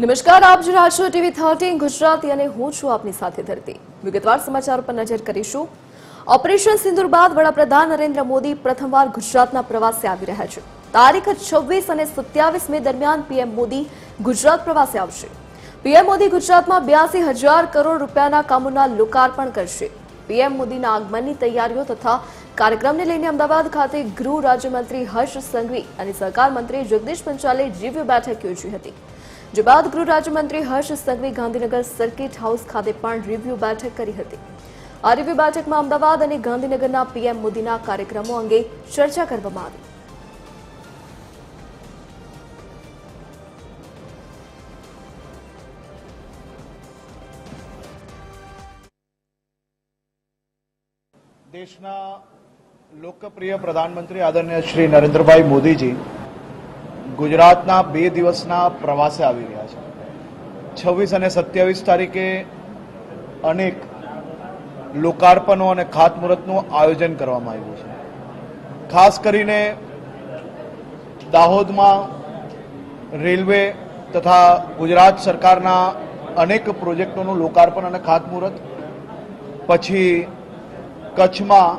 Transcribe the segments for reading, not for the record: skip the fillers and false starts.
નમસ્કાર, આપ જોઈ રહ્યા છો ટીવી 13 ગુજરાતી અને હું છું આપની સાથે ધરતી। વિગતવાર સમાચારો પર નજર કરીશું। ઓપરેશન સિંદૂર બાદ વડાપ્રધાન નરેન્દ્ર મોદી પ્રથમવાર ગુજરાતના પ્રવાસે આવી રહ્યા છે। તારીખ 26 અને 27 મે દરમિયાન પીએમ મોદી ગુજરાત પ્રવાસે આવશે। પીએમ મોદી ગુજરાતમાં 82,000 કરોડ રૂપિયાના કામોના લોકાર્પણ કરશે। પીએમ મોદીના આગમનની તૈયારીઓ તથા કાર્યક્રમને લઈને અમદાવાદ ખાતે ગૃહ રાજ્યમંત્રી હર્ષ સંઘવી અને સહકાર મંત્રી જગદીશ પંચાલે રિવ્યુ બેઠક યોજી હતી। જે બાદ ગૃહ રાજ્યમંત્રી હર્ષ સંઘવી ગાંધીનગર સર્કિટ હાઉસ ખાતે પણ રિવ્યુ બેઠક કરી હતી। આ રિવ્યુ બેઠકમાં અમદાવાદ અને ગાંધીનગરના પીએમ મોદીના કાર્યક્રમો અંગે ચર્ચા કરવામાં આવી। દેશના લોકપ્રિય પ્રધાનમંત્રી આદરણીય શ્રી નરેન્દ્રભાઈ મોદીજી ગુજરાતના 2 દિવસના પ્રવાસે આવી રહ્યા છે। 26 અને 27 તારીખે અનેક લોકાર્પણો અને ખાતમુહૂર્તનું આયોજન કરવામાં આવ્યું છે। ખાસ કરીને દાહોદમાં રેલવે તથા ગુજરાત સરકારના અનેક પ્રોજેક્ટોનું લોકાર્પણ અને ખાતમુહૂર્ત, પછી કચ્છમાં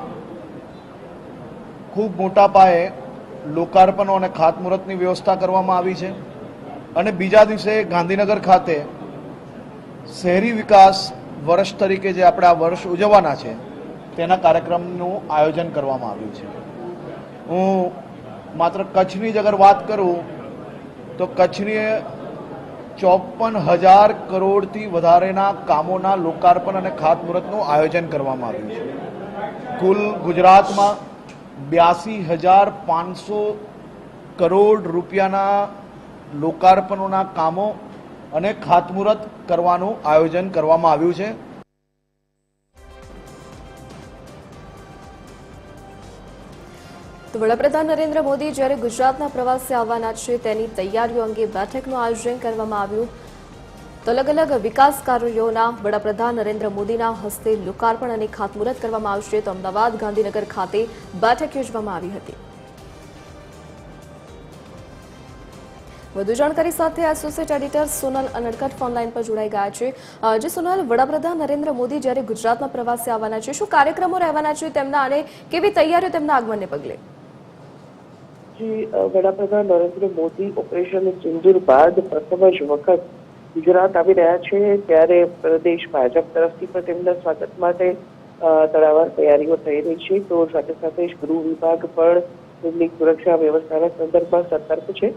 ખૂબ મોટા પાયે લોકાર્પણો અને ખાતમુહૂર્તની વ્યવસ્થા કરવામાં આવી છે અને બીજા દિવસે ગાંધીનગર ખાતે શહેરી વિકાસ વર્ષ તરીકે જે આપણે આ વર્ષ ઉજવવાના છે તેના કાર્યક્રમનું આયોજન કરવામાં આવ્યું છે। હું માત્ર કચ્છની જ અગર વાત કરું તો કચ્છની 54,000 કરોડથી વધારેના કામોના લોકાર્પણ અને ખાતમુહૂર્તનું આયોજન કરવામાં આવ્યું છે। કુલ ગુજરાતમાં 82,500 કરોડ રૂપિયાના લોકાર્પણોના કામો અને ખાતમુહૂર્ત કરવાનું આયોજન કરવામાં આવ્યું છે। તો વડાપ્રધાન નરેન્દ્ર મોદી જ્યારે ગુજરાતના પ્રવાસે આવવાના છે તેની તૈયારીઓ અંગે બેઠકનું આયોજન કરવામાં આવ્યું। તો અલગ અલગ વિકાસ કાર્યોના વડાપ્રધાન નરેન્દ્ર મોદીના હસ્તે લોકાર્પણ અને ખાતમુહૂર્ત કરવામાં આવશે। તો અમદાવાદ ગાંધીનગર ખાતે બેઠક યોજવામાં આવી હતી। વધુ જાણકારી સાથે associate editor Sonal Anadkat phone line પર જોડાઈ ગયા છે। જે સોનલ, વડાપ્રધાન નરેન્દ્ર મોદી જ્યારે ગુજરાતના પ્રવાસે આવવાના છે, શું કાર્યક્રમો રહેવાના છે તેમના અને કેવી તૈયારીઓ તેમના આગમનને પગલે? વડાપ્રધાન નરેન્દ્ર મોદી ઓપરેશન સિંદૂર બાદ પ્રથમ જ વખત ગુજરાત આવી રહ્યા છે, ત્યારે પ્રદેશ ભાજપ તરફથી પણ તેમના સ્વાગત માટે તડામાર તૈયારીઓ થઈ રહી છે। તો સાથે સાથે જ ગૃહ વિભાગ પણ તેમની સુરક્ષા વ્યવસ્થાના સંદર્ભમાં સતર્ક છે।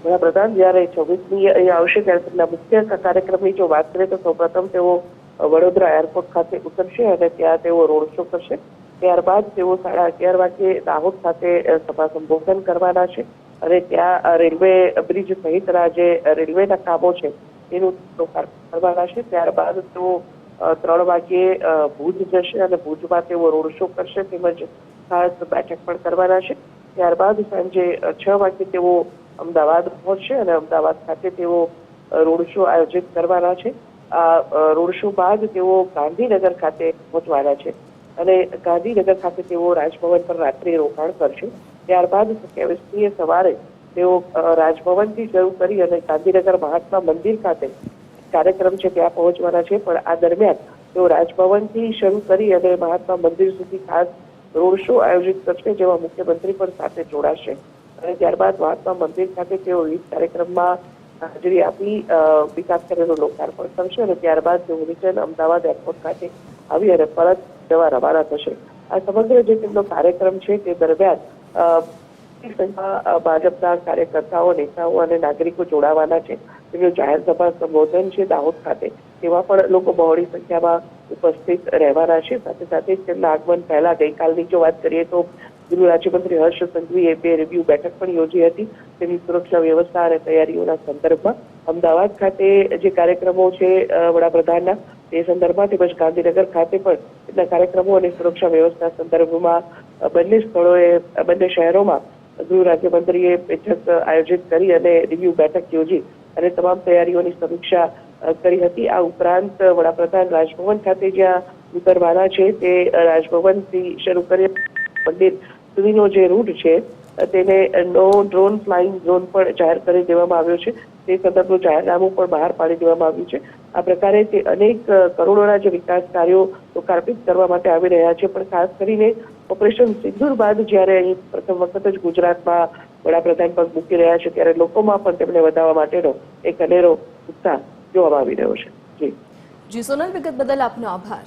વડાપ્રધાન જ્યારે 26મી અહીંયા આવશે ત્યારે તેમના મુખ્ય કાર્યક્રમની જો વાત કરીએ તો સૌપ્રથમ તેઓ વડોદરા એરપોર્ટ ખાતે ઉતરશે અને ત્યાં તેઓ રોડ શો કરશે। ત્યારબાદ તેઓ 11:30 વાગે દાહોદ ખાતે સભા સંબોધન કરવાના છે અને ત્યાં રેલવે બ્રિજ સહિતના જે રેલવેના કામો છે તેનું લોકાર્પણ કરવાના છે। ત્યારબાદ તેઓ 3 વાગે ભુજ જશે અને ભુજમાં તેઓ રોડ શો કરશે તેમજ ખાસ બેઠક પણ કરવાના છે। ત્યારબાદ સાંજે 6 વાગે તેઓ અમદાવાદ પહોંચશે અને અમદાવાદ ખાતે તેઓ રોડ શો આયોજિત કરવાના છે। આ રોડ શો બાદ તેઓ ગાંધીનગર ખાતે પહોંચવાના છે અને ગાંધીનગર ખાતે તેઓ રાજભવન પર રાત્રિ રોકાણ કરશે। ત્યારબાદ 27મીએ સવારે તેઓ રાજભવનથી શરૂ કરી અને ગાંધીનગર મહાત્મા મંદિર ખાતે કાર્યક્રમ છે ત્યાં પહોંચવાના છે। પણ આ દરમિયાન તેઓ રાજભવનથી શરૂ કરી અને મહાત્મા મંદિર સુધી ખાસ રોડ શો આયોજિત કરશે, જેમાં મુખ્યમંત્રી પણ સાથે જોડાશે અને ત્યારબાદ મહાત્મા મંદિર ખાતે તેઓ વિવિધ કાર્યક્રમમાં હાજરી આપી વિકાસ કાર્યનું લોકાર્પણ કરશે અને ત્યારબાદ તેઓ રિટર્ન અમદાવાદ એરપોર્ટ ખાતે આવી અને પરત જવા રવાના થશે। આ સમગ્ર જે તેમનો કાર્યક્રમ છે તે દરમિયાન ભાજપના કાર્યકર્તાઓ, નેતાઓ અને નાગરિકો જોડાવાના છે। તેમનું જાહેર સભા સંબોધન છે દાહોદ ખાતે, તેમાં પણ લોકો બહોળી સંખ્યામાં ઉપસ્થિત રહેવાના છે। સાથે સાથે જ તેમના આગમન પહેલા ગઈકાલની જો વાત કરીએ તો ગૃહ રાજ્યમંત્રી હર્ષ સંઘવીએ 2 રિવ્યુ બેઠક પણ યોજી હતી તેની સુરક્ષા વ્યવસ્થા અને તૈયારીઓના સંદર્ભમાં। અમદાવાદ ખાતે જે કાર્યક્રમો છે વડાપ્રધાનના તે સંદર્ભમાં તેમજ ગાંધીનગર ખાતે પણ તેમના કાર્યક્રમો અને સુરક્ષા વ્યવસ્થા સંદર્ભમાં બંને સ્થળોએ, બંને શહેરોમાં ગૃહ રાજ્યમંત્રીએ બેઠક આયોજિત કરી અને રિવ્યુ બેઠક યોજી અને તમામ તૈયારીઓની સમીક્ષા કરી હતી। આ ઉપરાંત વડાપ્રધાન રાજભવન ખાતે જ્યાં ઉતરવાના છે તે રાજભવનથી શરૂ કરી મંદિર સુધીનો જે રૂટ છે તેને નો ડ્રોન ફ્લાઇંગ ઝોન પણ જાહેર કરી દેવામાં આવ્યો છે. તે સંદર્ભનું જાહેરનામું પણ બહાર પાડી દેવામાં આવ્યું છે. આ પ્રકારે તે અનેક કરોડોના જે વિકાસ કાર્યો લોકાર્પિત કરવા માટે આવી રહ્યા છે. પણ ખાસ કરીને ઓપરેશન સિંદૂર બાદ જ્યારે અહીં પ્રથમ વખત જ ગુજરાતમાં વડાપ્રધાન પગ મૂકી રહ્યા છે ત્યારે લોકોમાં પણ તેમને વધારવા માટેનો એક અનેરો ઉત્સાહ જોવામાં આવી રહ્યો છે. જી જી સોનલ, વિગત બદલ આપનો આભાર.